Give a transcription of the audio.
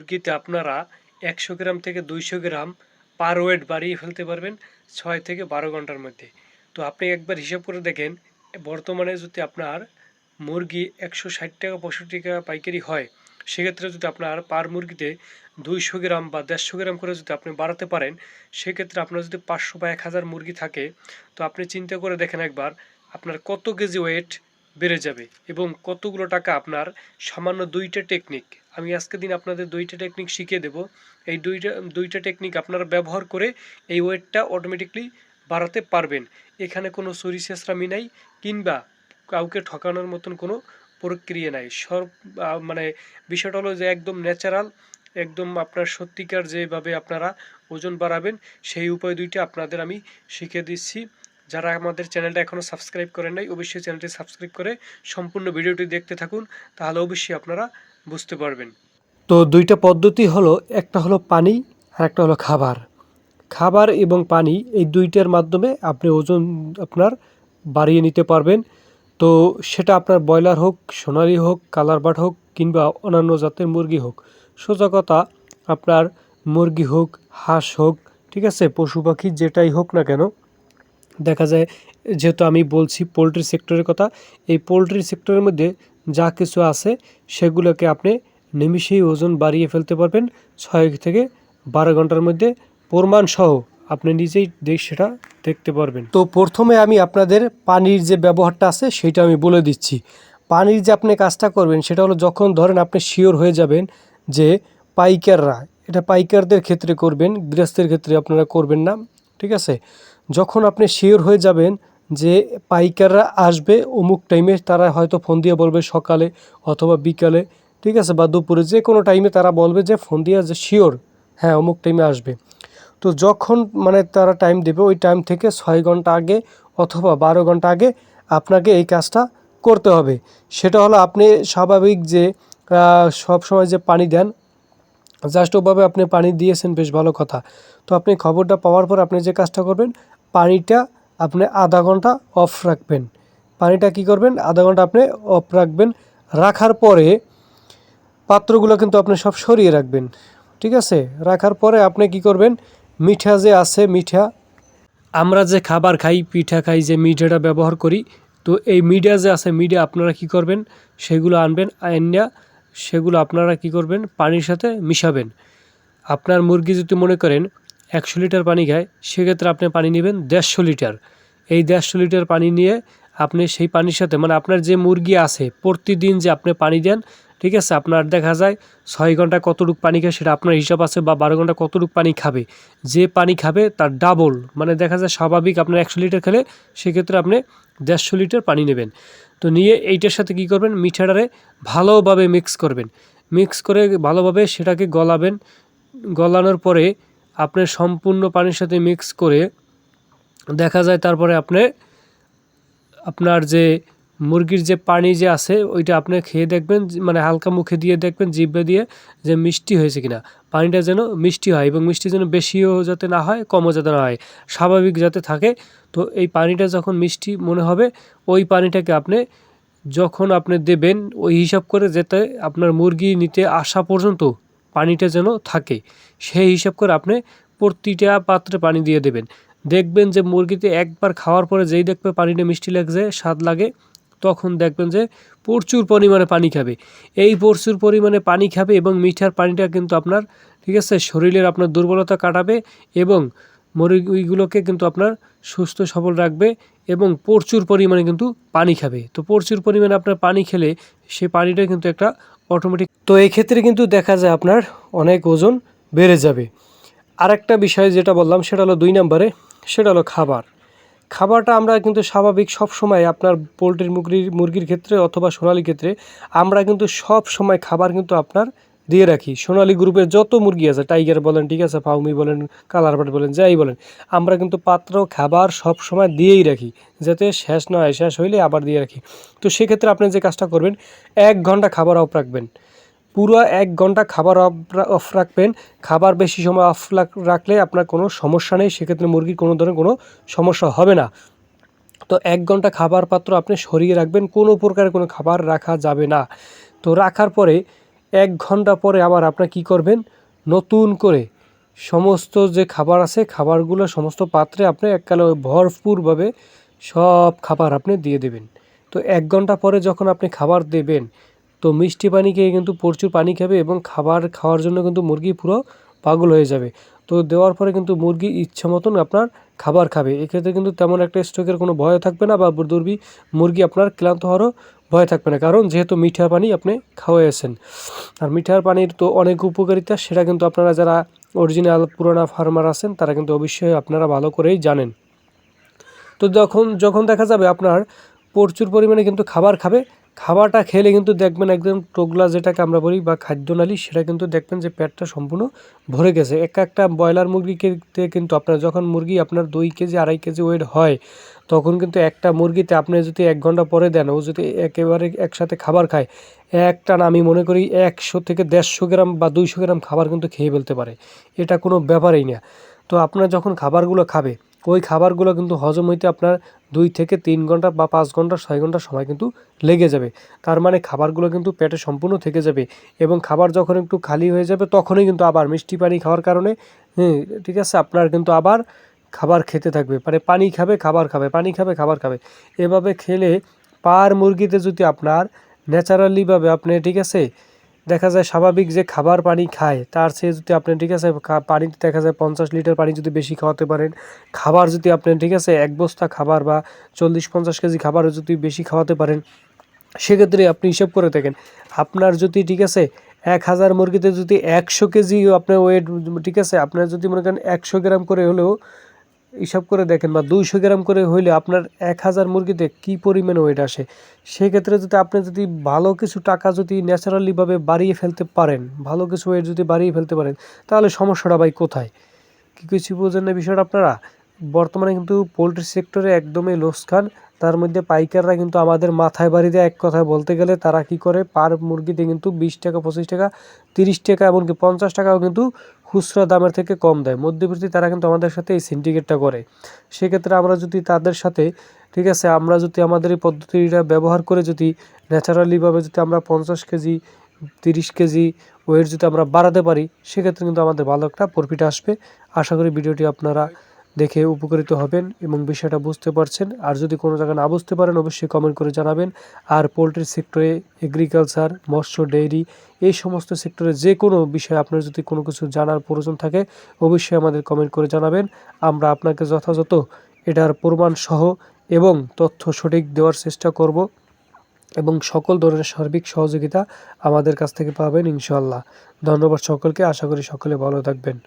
মুরগিতে আপনারা 100 গ্রাম থেকে 200 গ্রাম পার ওয়েট বাড়িয়ে ফেলতে পারবেন 6 থেকে 12 ঘন্টার মধ্যে। তো আপনি একবার হিসাব করে দেখেন, বর্তমানে যদি আপনার মুরগি 160 টাকা 65 টাকা পাইকারি হয়, সেক্ষেত্রে যদি আপনার পার মুরগিতে 200 গ্রাম বা 150 গ্রাম করে যদি আপনি বাড়াতে পারেন, সেক্ষেত্রে আপনার যদি 500 বা 1000 মুরগি থাকে, তো আপনি চিন্তা করে দেখেন একবার আপনার কত কেজি ওয়েট বেড়ে যাবে এবং কতগুলো টাকা আপনার সামান্য দুইটা টেকনিক, আমি আজকে দিন আপনাদের দুইটা টেকনিক শিখিয়ে দেব। এই দুইটা টেকনিক আপনারা ব্যবহার করে এই ওয়েটটা অটোমেটিকলি বাড়াতে পারবেন। এখানে কোনো চুরি চেঁচড়ামি নাই কিংবা কাউকে ঠকানোর মতন কোনো প্রক্রিয়া নাই। মানে বিষয়টা হলো যে একদম ন্যাচারাল, একদম আপনার সত্যিকার যেভাবে আপনারা ওজন বাড়াবেন সেই উপায় দুইটা আপনাদের আমি শিখিয়ে দিচ্ছি। যারা আমাদের চ্যানেলটা এখনও সাবস্ক্রাইব করেন নাই, অবশ্যই চ্যানেলটি সাবস্ক্রাইব করে সম্পূর্ণ ভিডিওটি দেখতে থাকুন, তাহলে অবশ্যই আপনারা বুঝতে পারবেন। তো দুইটা পদ্ধতি হলো, একটা হলো পানি আর একটা হলো খাবার। খাবার এবং পানি এই দুইটার মাধ্যমে আপনি ওজন আপনার বাড়িয়ে নিতে পারবেন। তো সেটা আপনার ব্রয়লার হোক, সোনালি হোক, কালার বাট হোক কিংবা অন্যান্য জাতের মুরগি হোক, সোজা কথা আপনার মুরগি হোক, হাঁস হোক, ঠিক আছে, পশু পাখি যেটাই হোক না কেন, দেখা যায় যেহেতু আমি বলছি পোলট্রি সেক্টরের কথা, এই পোলট্রি সেক্টরের মধ্যে যা কিছু আছে সেগুলোকে আপনি নিমিষেই ওজন বাড়িয়ে ফেলতে পারবেন 6 থেকে 12 ঘন্টার মধ্যে, প্রমাণ সহ আপনি নিজেই সেটা দেখতে পারবেন। তো প্রথমে আমি আপনাদের পানির যে ব্যবহারটা আছে সেটা আমি বলে দিচ্ছি। পানির যে আপনি কাজটা করবেন সেটা হলো, যখন ধরেন আপনি শিওর হয়ে যাবেন যে পাইকাররা, এটা পাইকারদের ক্ষেত্রে করবেন, গৃহস্থের ক্ষেত্রে আপনারা করবেন না, ঠিক আছে। যখন আপনি শিওর হয়ে যাবেন যে পাইকাররা আসবে অমুক টাইমে, তারা হয়তো ফোন দিয়ে বলবে সকালে অথবা বিকালে, ঠিক আছে, বা দুপুরে, যে কোনো টাইমে তারা বলবে যে ফোন দিয়ে যে শিওর হ্যাঁ অমুক টাইমে আসবে। তো যখন মানে তারা টাইম দেবে ওই টাইম থেকে 6 ঘন্টা আগে অথবা 12 ঘন্টা আগে আপনাকে এই কাজটা করতে হবে। সেটা হলো, আপনি স্বাভাবিক যে সব সময় যে পানি দেন, জাস্ট ওভাবে আপনি পানি দিয়েছেন, বেশ ভালো কথা। তো আপনি খবরটা পাওয়ার পর আপনি যে কাজটা করবেন, পানিটা আপনি আধা ঘন্টা অফ রাখবেন। পানিটা কি করবেন, আধা ঘন্টা আপনি অফ রাখবেন। রাখার পরে পাত্রগুলো কিন্তু আপনি সব সরিয়ে রাখবেন, ঠিক আছে। রাখার পরে আপনি কি করবেন, মিঠা যে আছে, মিঠা আমরা যে খাবার খাই, পিঠা খাই, যে মিঠাটা ব্যবহার করি, তো এই মিডিয়া যে আছে, মিডিয়া আপনারা কি করবেন, সেগুলো আনবেন, আইনা সেগুলো আপনারা কি করবেন, পানির সাথে মিশাবেন। আপনার মুরগি যদি মনে করেন 100 লিটার পানি খায়, সেক্ষেত্রে আপনি পানি নেবেন 150 লিটার। এই 150 লিটার পানি নিয়ে আপনি সেই পানির সাথে, মানে আপনার যে মুরগি আছে প্রতিদিন যে আপনি পানি দেন, ঠিক আছে, আপনার দেখা যায় 6 ঘন্টা কতটুকু পানি খায় সেটা আপনার হিসাব আছে, বা 12 ঘন্টা কতটুকু পানি খাবে, যে পানি খাবে তার ডাবল, মানে দেখা যায় স্বাভাবিক আপনার 100 লিটার খেলে সেক্ষেত্রে আপনি 150 লিটার পানি নেবেন। তো নিয়ে এইটার সাথে কি করবেন, মিঠাটারে ভালোভাবে মিক্স করবেন। মিক্স করে ভালোভাবে সেটাকে গলাবেন। গলানোর পরে আপনি সম্পূর্ণ পানির সাথে মিক্স করে দেখা যায়, তারপরে আপনার যে মুরগির যে পানি যে আছে ওইটা আপনি খেয়ে দেখবেন, মানে হালকা মুখে দিয়ে দেখবেন, জিভে দিয়ে, যে মিষ্টি হয়েছে কিনা। পানিটা যেন মিষ্টি হয় এবং মিষ্টি যেন বেশিও যাতে না হয়, কমও যাতে না হয়, স্বাভাবিক যাতে থাকে। তো এই পানিটা যখন মিষ্টি মনে হবে, ওই পানিটাকে আপনি যখন আপনি দেবেন, ওই হিসাব করে যেতে আপনার মুরগি নিতে আসা পর্যন্ত পানিটা যেন থাকে, সেই হিসাব করে আপনি প্রতিটা পাত্রে পানি দিয়ে দেবেন। দেখবেন যে মুরগিতে একবার খাওয়ার পরে যেই দেখবে পানিটা মিষ্টি লাগছে, স্বাদ লাগে, তখন দেখবেন যে প্রচুর পরিমাণে পানি খাবে। এই প্রচুর পরিমাণে পানি খাবে এবং মিঠার পানিটা কিন্তু আপনার, ঠিক আছে, শরীরের আপনার দুর্বলতা কাটাবে এবং মুরগিগুলোকে কিন্তু আপনার সুস্থ সবল রাখবে এবং প্রচুর পরিমাণে কিন্তু পানি খাবে। তো প্রচুর পরিমাণে আপনার পানি খেলে সে পানিটা কিন্তু একটা অটোমেটিক, তো এই ক্ষেত্রে কিন্তু দেখা যায় আপনার অনেক ওজন বেড়ে যাবে। আরেকটা বিষয় যেটা বললাম সেটা হলো 2 নম্বরে, সেটা হলো খাবার। খাবারটা আমরা কিন্তু স্বাভাবিক সব সময় আপনার পোলট্রির মুরগির ক্ষেত্রে অথবা সোনালী ক্ষেত্রে আমরা কিন্তু সব সময় খাবার কিন্তু আপনার দিয়ে রাখি। সোনালী গ্রুপের যত মুরগি আছে, টাইগার বলেন, ঠিক আছে, ফাউমি বলেন, কালার বাট বলেন, যাই বলেন, আমরা কিন্তু পাত্র খাবার সব সময় দিয়েই রাখি, যাতে শেষ না হয়, শেষ হইলে আবার দিয়ে রাখি। তো সেক্ষেত্রে আপনি যে কাজটা করবেন, 1 ঘন্টা খাবার অফ রাখবেন, পুরো 1 ঘন্টা খাবার অফ রাখবেন। খাবার বেশি সময় অফ রাখলে আপনার কোনো সমস্যা নেই, সেক্ষেত্রে মুরগির কোনো ধরনের কোনো সমস্যা হবে না। তো 1 ঘন্টা খাবার পাত্র আপনি সরিয়ে রাখবেন, কোনো প্রকারের কোনো খাবার রাখা যাবে না। তো রাখার পরে 1 ঘন্টা পরে আবার আপনার কি করবেন, নতুন করে সমস্ত যে খাবার আছে খাবারগুলো সমস্ত পাত্রে আপনি এককালে ভরপুরভাবে সব খাবার আপনি দিয়ে দেবেন। তো 1 ঘন্টা পরে যখন আপনি খাবার দেবেন, তো মিষ্টি পানি খেয়ে কিন্তু প্রচুর পানি খাবে এবং খাবার খাওয়ার জন্য কিন্তু মুরগি পুরো পাগল হয়ে যাবে। তো দেওয়ার পরে কিন্তু মুরগি ইচ্ছা মতন আপনার খাবার খাবে। এক্ষেত্রে কিন্তু তেমন একটা স্ট্রোকের কোনো ভয় থাকবে না বা মুরগি আপনার ক্লান্ত হওয়ারও ভয় থাকবে না, কারণ যেহেতু মিঠা পানি আপনি খাওয়াইয়েছেন। আর মিঠার পানির তো অনেক উপকারিতা, সেটা কিন্তু আপনারা যারা অরিজিনাল পুরানা ফার্মার আছেন তারা কিন্তু অবশ্যই আপনারা ভালো করেই জানেন। তো যখন দেখা যাবে আপনার প্রচুর পরিমাণে কিন্তু খাবার খাবে, খাবারটা খেলে কিন্তু দেখবেন একদম টোগলা যেটাকে আমরা বলি বা খাদ্যনালী, সেটা কিন্তু দেখবেন যে পেটটা সম্পূর্ণ ভরে গেছে। একটা ব্রয়লার মুরগিকে কিন্তু আপনার যখন মুরগি আপনার 2 কেজি 2.5 কেজি ওয়েট হয়, তখন কিন্তু একটা মুরগিতে আপনি যদি 1 ঘন্টা পরে দেন, ও যদি একেবারে একসাথে খাবার খায়, একটানা আমি মনে করি 100 থেকে 150 গ্রাম বা 200 গ্রাম খাবার কিন্তু খেয়ে ফেলতে পারে। এটা কোনো ব্যাপারই না। তো আপনার যখন খাবারগুলো খাবে, ওই খাবারগুলো কিন্তু হজম হইতে আপনার 2 থেকে 3 ঘন্টা বা 5 ঘন্টা 6 ঘন্টা সময় কিন্তু লেগে যাবে। তার মানে খাবারগুলো কিন্তু পেটে সম্পূর্ণ থেকে যাবে এবং খাবার যখন একটু খালি হয়ে যাবে তখনই কিন্তু আবার মিষ্টি পানি খাওয়ার কারণে, ঠিক আছে, আপনার কিন্তু আবার খাবার খেতে থাকবে। মানে পানি খাবে, খাবার খাবে, পানি খাবে, খাবার খাবে। এভাবে খেলে পার মুরগিতে যদি আপনার ন্যাচারালিভাবে আপনি, ঠিক আছে, দেখা যায় স্বাভাবিক যে খাবার পানি খায় তার চেয়ে যদি আপনি, ঠিক আছে, পানিতে দেখা যায় 50 লিটার পানি যদি বেশি খাওয়াতে পারেন, খাবার যদি আপনি, ঠিক আছে, 1 বস্তা খাবার বা 40-50 কেজি খাবার যদি বেশি খাওয়াতে পারেন, সেক্ষেত্রে আপনি হিসাব করে দেখেন আপনার যদি, ঠিক আছে, 1000 মুরগিতে যদি 100 কেজি আপনার ওয়েট, ঠিক আছে, আপনার যদি মনে করেন 100 গ্রাম করে হলেও হিসাব করে দেখেন বা 200 গ্রাম করে হইলে আপনার 1000 মুরগিতে কী পরিমাণ ওয়েট আসে। সেক্ষেত্রে যদি আপনি যদি ভালো কিছু টাকা যদি ন্যাচারালিভাবে বাড়িয়ে ফেলতে পারেন, ভালো কিছু ওয়েট যদি বাড়িয়ে ফেলতে পারেন, তাহলে সমস্যাটা ভাই কোথায়? কি কিছু বোঝেন না বিষয়টা আপনারা? বর্তমানে কিন্তু পোলট্রি সেক্টরে একদমই লোকসান। তার মধ্যে পাইকাররা কিন্তু আমাদের মাথায় বাড়ি দেয়। এক কথায় বলতে গেলে তারা কি করে, পার মুরগিতে কিন্তু 20 টাকা, 25 টাকা, 30 টাকা, এমনকি 50 টাকাও কিন্তু খুচরা দামের থেকে কম দেয়। মধ্যবর্তী তারা কিন্তু আমাদের সাথে এই সিন্ডিকেটটা করে। সেক্ষেত্রে আমরা যদি তাদের সাথে, ঠিক আছে, আমরা যদি আমাদের এই পদ্ধতিটা ব্যবহার করে যদি ন্যাচারালিভাবে যদি আমরা 50 কেজি, 30 কেজি ওয়েট যদি আমরা বাড়াতে পারি, সেক্ষেত্রে কিন্তু আমাদের ভালো একটা প্রফিট আসবে। আশা করি ভিডিওটি আপনারা দেখে উপকৃত হবেন এবং বিষয়টা বুঝতে পারছেন। আর যদি কোনো জায়গায় না বুঝতে পারেন অবশ্যই কমেন্ট করে জানাবেন। আর পোলট্রি সেক্টরে, এগ্রিকালচার, মৎস্য, ডেইরি, এই সমস্ত সেক্টরে যে কোনো বিষয়ে আপনার যদি কোনো কিছু জানার প্রয়োজন থাকে অবশ্যই আমাদের কমেন্ট করে জানাবেন। আমরা আপনাকে যথাযথ এটার প্রমাণ সহ এবং তথ্য সঠিক দেওয়ার চেষ্টা করব এবং সকল ধরনের সার্বিক সহযোগিতা আমাদের কাছ থেকে পাবেন ইনশাআল্লাহ। ধন্যবাদ সকলকে, আশা করি সকলে ভালো থাকবেন।